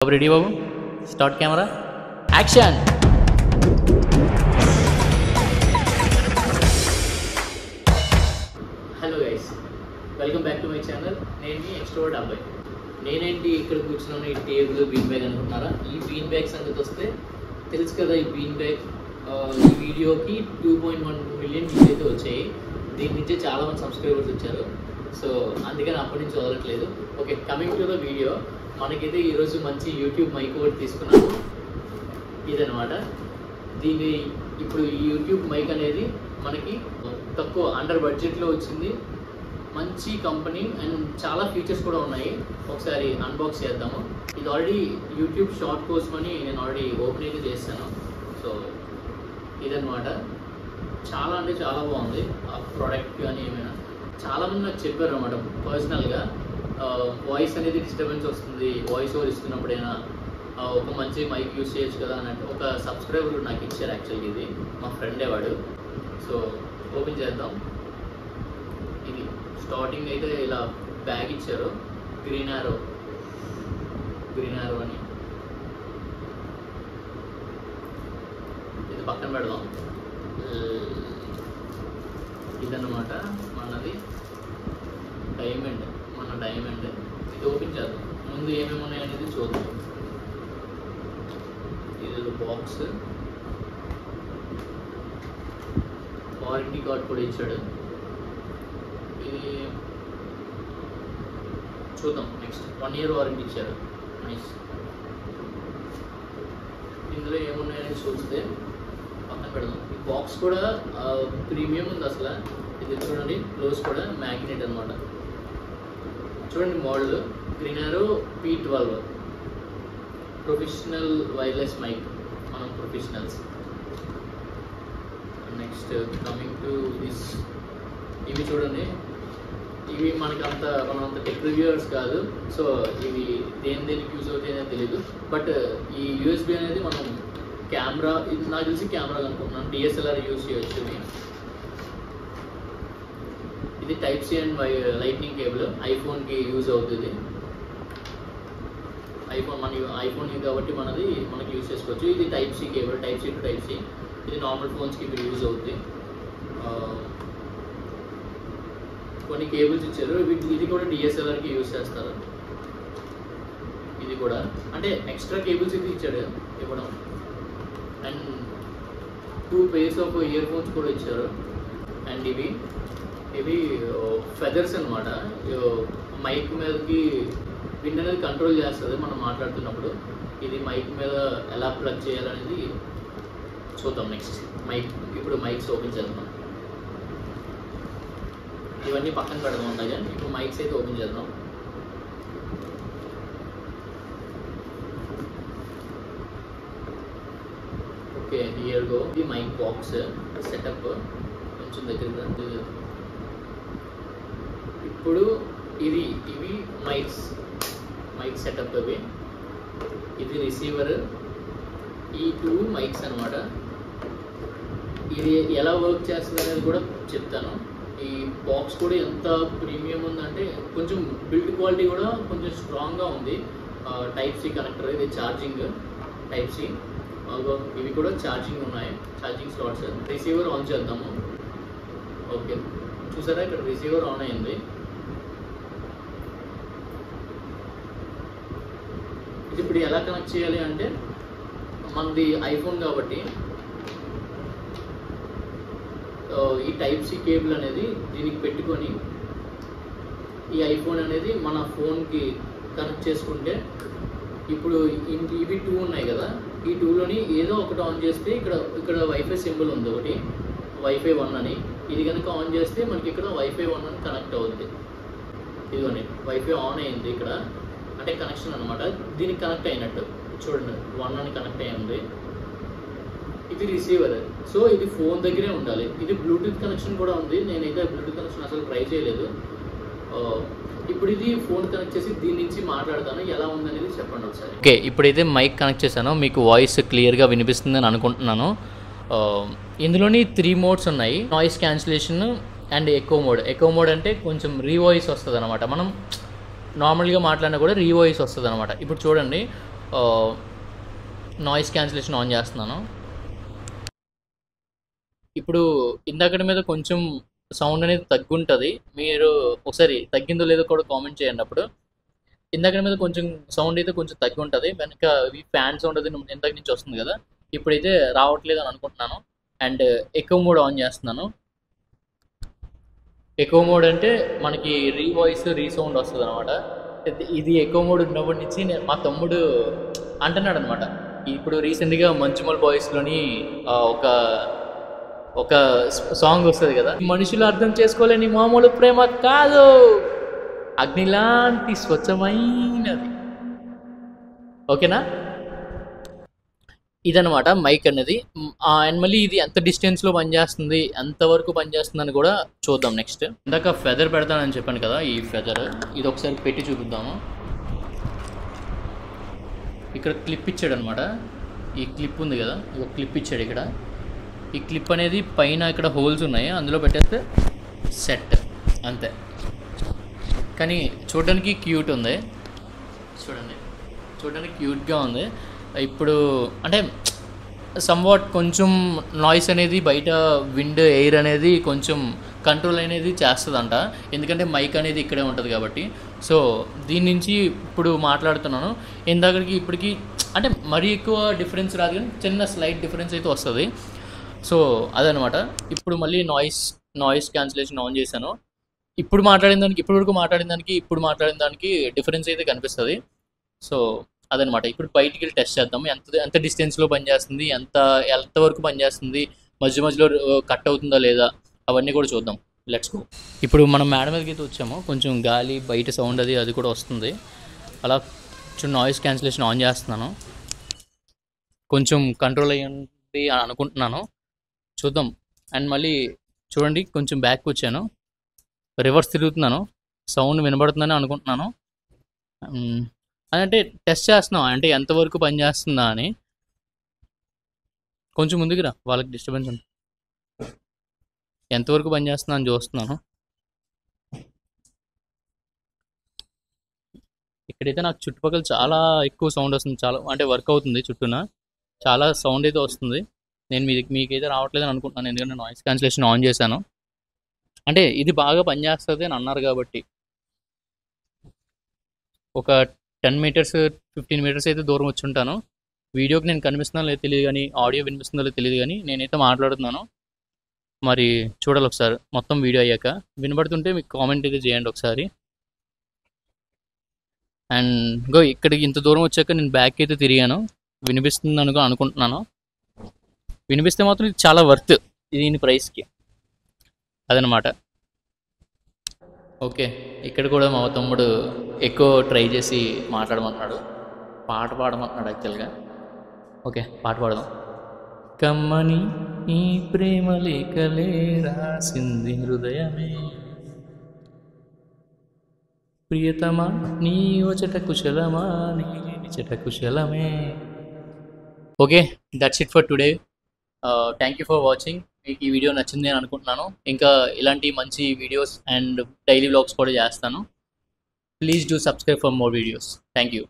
अब रेडी बाबू start camera action hello guys welcome back to my channel నేను మీ ఎక్స్ట్రోవర్ట్ అబ్బాయి నేనేంటి ఇక్కడ కూర్చున్నాను ఈ టేబుల్ బీన్ బ్యాగ్ అనుకుంటున్నారా ఈ బీన్ బ్యాగ్ సంగతి వస్తే తెలుసు కదా ఈ బీన్ బ్యాగ్ ఈ వీడియోకి 2.1 మిలియన్ వ్యూస్ అయితే వచ్చాయి దీని నుంచి చాలా మంది సబ్స్క్రైబర్స్ వచ్చారు సో అందుకని అప్పటి నుంచి వదలట్లేదు okay coming to the video మనకైతే ఈరోజు మంచి యూట్యూబ్ మైక్ ఒకటి తీసుకున్నాము ఇదనమాట దీన్ని ఇప్పుడు ఈ యూట్యూబ్ మైక్ అనేది మనకి తక్కువ అండర్ బడ్జెట్లో వచ్చింది మంచి కంపెనీ అండ్ చాలా ఫీచర్స్ కూడా ఉన్నాయి ఒకసారి అన్బాక్స్ చేద్దాము ఇది ఆల్రెడీ యూట్యూబ్ షార్ట్ కోర్స్ అని నేను ఆల్రెడీ ఓపెన్ అయితే చేస్తాను సో ఇదనమాట చాలా అంటే చాలా బాగుంది ఆ ప్రోడక్ట్ కానీ ఏమైనా చాలామంది నాకు చెప్పారు అనమాట పర్సనల్గా వాయిస్ అనేది డిస్టర్బెన్స్ వస్తుంది వాయిస్ ఓవర్ ఇస్తున్నప్పుడైనా ఒక మంచి మైక్ యూస్ చేయొచ్చు కదా అన్నట్టు ఒక సబ్స్క్రైబర్ నాకు ఇచ్చారు యాక్చువల్గా ఇది మా ఫ్రెండే వాడు సో ఓపెన్ చేద్దాం ఇది స్టార్టింగ్ అయితే ఇలా బ్యాగ్ ఇచ్చారు గ్రీన్ ఆరో అని ఇది పక్కన పెడదాం ఇదన్నమాట మనది డైమండ్ ఇది ఓపెన్ చేద్దాం ముందు ఏమేమి ఉన్నాయనేది చూద్దాం ఇది బాక్స్ వారంటీ కార్డ్ కూడా ఇచ్చాడు ఇది చూద్దాం నెక్స్ట్ 1 year వారంటీ ఇచ్చారు నైస్ ఇందులో ఏమున్నాయనేది చూస్తే పక్కన పెడదాం ఈ బాక్స్ కూడా ప్రీమియం ఉంది అసలు ఇది చూడండి క్లోజ్ కూడా మ్యాగ్నెట్ అనమాట చూడండి మోడల్ గ్రీన్ ఆరో P12 ప్రొఫెషనల్ వైర్లెస్ మైక్ మనం professionals next coming to this ఇవి చూడండి ఇవి మనం అంత టెక్ రివ్యూవర్స్ కాదు సో ఇవి దేనికి యూజ్ అవుతాయో తెలియదు బట్ ఈ యూఎస్బి అనేది మనం కెమెరా ఇది నాకు తెలిసి కెమెరా అనుకుంటున్నాను డిఎస్ఎల్ఆర్ యూజ్ చేయొచ్చు ఇది type C and lightning cable ఐఫోన్కి యూజ్ అవుతుంది ఐఫోన్ కాబట్టి మనకి యూజ్ చేసుకోవచ్చు ఇది type C cable type C to type C ఇది నార్మల్ ఫోన్స్కి ఇప్పుడు యూజ్ అవుతుంది కొన్ని కేబుల్స్ ఇచ్చారు ఇది కూడా డిఎస్ఎల్ఆర్కి యూజ్ చేస్తారు ఇది కూడా అంటే ఎక్స్ట్రా కేబుల్స్ ఇది ఇచ్చాడు ఇవ్వడం and 2 pairs of ear phones కూడా ఇచ్చారు అండ్ ఇవి ఫెదర్స్ అనమాట మైక్ మీదకి విన్ అనేది కంట్రోల్ చేస్తుంది మనం మాట్లాడుతున్నప్పుడు ఇది మైక్ మీద ఎలా ప్లగ్ చేయాలనేది చూద్దాం నెక్స్ట్ ఇప్పుడు మైక్స్ ఓపెన్ చేద్దాం ఇవన్నీ పక్కన పెడదాం ఉంటాయి కానీ ఇప్పుడు మైక్స్ అయితే ఓపెన్ చేద్దాం okay here go the mic box setup కొంచెం దగ్గర ఇప్పుడు ఇవి మైక్ సెటప్ అవి ఇది రిసీవర్ ఈ 2 మైక్స్ అనమాట ఇది ఎలా వర్క్ చేస్తుంది అనేది కూడా చెప్తాను ఈ బాక్స్ కూడా ఎంత ప్రీమియం ఉందంటే కొంచెం బిల్డ్ క్వాలిటీ కూడా కొంచెం స్ట్రాంగ్గా ఉంది టైప్ సి కనెక్టర్ ఇది ఛార్జింగ్ టైప్ సి ఇవి కూడా ఛార్జింగ్ ఉన్నాయి ఛార్జింగ్ స్లాట్స్ రిసీవర్ ఆన్ చేద్దాము ఓకే చూసారా ఇక్కడ రిసీవర్ ఆన్ అయింది ఇది ఇప్పుడు ఎలా కనెక్ట్ చేయాలి అంటే మనది ఐఫోన్ కాబట్టి ఈ టైప్ సి కేబుల్ అనేది దీనికి పెట్టుకొని ఈ ఐఫోన్ అనేది మన ఫోన్కి కనెక్ట్ చేసుకుంటే ఇప్పుడు ఇవి 2 ఉన్నాయి కదా ఈ 2లోని ఏదో ఒకటి ఆన్ చేస్తే ఇక్కడ వైఫై సింబల్ ఉంది ఒకటి వైఫై 1 అని ఇది కనుక ఆన్ చేస్తే మనకి ఇక్కడ వైఫై 1 అని కనెక్ట్ అవుతుంది ఇదిగోని వైఫై ఆన్ అయింది ఇక్కడ అంటే కనెక్షన్ అనమాట దీనికి కనెక్ట్ అయినట్టు చూడండి 1 అని కనెక్ట్ అయ్యింది ఇది రిసీవర్ సో ఇది ఫోన్ దగ్గరే ఉండాలి ఇది బ్లూటూత్ కనెక్షన్ కూడా ఉంది నేనైతే బ్లూటూత్ కనెక్షన్ అసలు ట్రై చేయలేదు ఇప్పుడు ఇది ఫోన్ కనెక్ట్ చేసి దీని నుంచి మాట్లాడతాను ఎలా ఉందనేది చెప్పండి ఒకసారి ఓకే ఇప్పుడైతే మైక్ కనెక్ట్ చేశాను మీకు వాయిస్ క్లియర్గా వినిపిస్తుందని అనుకుంటున్నాను ఇందులోని 3 మోడ్స్ ఉన్నాయి noise cancellation and echo mode అంటే కొంచెం రీవాయిస్ వస్తుంది అనమాట మనం నార్మల్గా మాట్లాడినా కూడా రీవాయిస్ వస్తుంది అనమాట ఇప్పుడు చూడండి నాయిస్ క్యాన్సిలేషన్ ఆన్ చేస్తున్నాను. ఇప్పుడు ఇందాకటి మీద కొంచెం సౌండ్ అనేది తగ్గుంటుంది. మీరు ఒకసారి తగ్గిందో లేదో కూడా కామెంట్ చేయండి. అప్పుడు ఇందాకటి మీద కొంచెం సౌండ్ అయితే కొంచెం తగ్గి ఉంటుంది. వెనక ఈ ఫ్యాన్ సౌండ్ అది ఇందాక నుంచి వస్తుంది కదా, ఇప్పుడైతే రావట్లేదు అని అనుకుంటున్నాను. అండ్ ఎక్కువ మోడ్ ఆన్ చేస్తున్నాను. ఎక్కువ మోడ్ అంటే మనకి రీవాయిస్ రీసౌండ్ వస్తుంది అనమాట. ఇది ఎక్కువ మోడ్ ఉన్నప్పటి నుంచి మా తమ్ముడు అంటున్నాడు అనమాట. ఇప్పుడు రీసెంట్గా మంచుమల్ బాయ్స్లోని ఒక ఒక సాంగ్ వస్తుంది కదా, మనుషులు అర్థం చేసుకోలేని మామూలు ప్రేమ కాదు, అగ్నిలాంటి స్వచ్ఛమైనది. ఓకేనా? ఇదనమాట మైక్ అనేది. అండ్ మళ్ళీ ఇది ఎంత డిస్టెన్స్లో పనిచేస్తుంది, ఎంతవరకు పనిచేస్తుంది అని కూడా చూద్దాం నెక్స్ట్. ఇందాక ఫెదర్ పెడతానని చెప్పాను కదా, ఈ ఫెదర్ ఇది ఒకసారి పెట్టి చూపిద్దాము. ఇక్కడ క్లిప్ ఇచ్చాడు అనమాట. ఈ క్లిప్ ఉంది కదా, ఒక క్లిప్ ఇచ్చాడు ఇక్కడ. ఈ క్లిప్ అనేది పైన ఇక్కడ హోల్స్ ఉన్నాయి, అందులో పెట్టేస్తే సెట్ అంతే. కానీ చూడడానికి క్యూట్ ఉంది. చూడడానికి క్యూట్గా ఉంది. ఇప్పుడు అంటే సమ్వాట్ కొంచెం నాయిస్ అనేది బయట విండ్ ఎయిర్ అనేది కొంచెం కంట్రోల్ అనేది చేస్తుందంట, ఎందుకంటే మైక్ అనేది ఇక్కడే ఉంటుంది కాబట్టి. సో దీని నుంచి ఇప్పుడు మాట్లాడుతున్నాను. ఇందాకడికి ఇప్పటికి అంటే మరీ ఎక్కువ డిఫరెన్స్ రాదు, కానీ చిన్న స్లైట్ డిఫరెన్స్ అయితే వస్తుంది. సో అదనమాట. ఇప్పుడు మళ్ళీ నాయిస్ క్యాన్సిలేషన్ ఆన్ చేశాను. ఇప్పుడు మాట్లాడిన దానికి ఇప్పుడు మాట్లాడిన దానికి డిఫరెన్స్ అయితే కనిపిస్తుంది. సో అదనమాట. ఇప్పుడు బయటికి వెళ్ళి టెస్ట్ చేద్దాము, ఎంత డిస్టెన్స్లో పనిచేస్తుంది, ఎంతవరకు పనిచేస్తుంది, మధ్యలో కట్ అవుతుందా లేదా, అవన్నీ కూడా చూద్దాం. Let's go. ఇప్పుడు మనం మేడ మీదకి అయితే వచ్చాము. కొంచెం గాలి బయట సౌండ్ అది కూడా వస్తుంది. అలా కొంచెం నాయిస్ క్యాన్సిలేషన్ ఆన్ చేస్తున్నాను. కొంచెం కంట్రోల్ అయ్యింది అని అనుకుంటున్నాను, చూద్దాం. అండ్ మళ్ళీ చూడండి, కొంచెం బ్యాక్ వచ్చాను, రివర్స్ తిరుగుతున్నాను, సౌండ్ వినబడుతుందని అనుకుంటున్నాను. అంటే టెస్ట్ చేస్తున్నాం, అంటే ఎంతవరకు పనిచేస్తుందా అని. కొంచెం ముందుకు రా, వాళ్ళకి డిస్టర్బెన్స్ ఉంది. ఎంతవరకు పనిచేస్తుందా అని చూస్తున్నాను. ఇక్కడైతే నాకు చుట్టుపక్కల చాలా ఎక్కువ సౌండ్ వస్తుంది, చాలా అంటే వర్క్ అవుతుంది చుట్టూన, చాలా సౌండ్ అయితే వస్తుంది. నేను మీకైతే రావట్లేదని అనుకుంటున్నాను, ఎందుకంటే నాయిస్ క్యాన్సిలేషన్ ఆన్ చేశాను. అంటే ఇది బాగా పనిచేస్తుంది అని అన్నారు కాబట్టి. ఒక 10 మీటర్స్ 15 మీటర్స్ అయితే దూరం వచ్చి ఉంటాను. వీడియోకి నేను కనిపిస్తున్నానో లేదో తెలియదు, కానీ ఆడియో వినిపిస్తుందో లేదో తెలియదు, కానీ నేనైతే మాట్లాడుతున్నాను. మరి చూడాలి ఒకసారి మొత్తం వీడియో అయ్యాక. వినబడుతుంటే మీకు కామెంట్ అయితే చేయండి ఒకసారి. అండ్ ఇక్కడికి ఇంత దూరం వచ్చాక నేను బ్యాక్ అయితే తిరిగాను, వినిపిస్తుంది అనుకుంటున్నాను. వినిపిస్తే మాత్రం ఇది చాలా వర్త్ దీని ప్రైస్కి, అదనమాట. ఓకే, ఇక్కడ కూడా మా తమ్ముడు ఎక్కువ ట్రై చేసి మాట్లాడమంటున్నాడు, పాట పాడమంటున్నాడు యాక్చువల్గా. ఓకే, పాట పాడదాం. కమ్మని ఈ ప్రేమ లేఖలే రాసింది హృదయమే, ప్రియతమా నీ వచట కుశలమా, నీ నిచట కుశలమే. Okay, that's it for today. Thank you for watching. మీకు ఈ వీడియో నచ్చింది అని అనుకుంటున్నాను. ఇంకా ఇలాంటి మంచి వీడియోస్ అండ్ డైలీ వ్లాగ్స్ కూడా చేస్తాను. Please do subscribe for more videos. Thank you.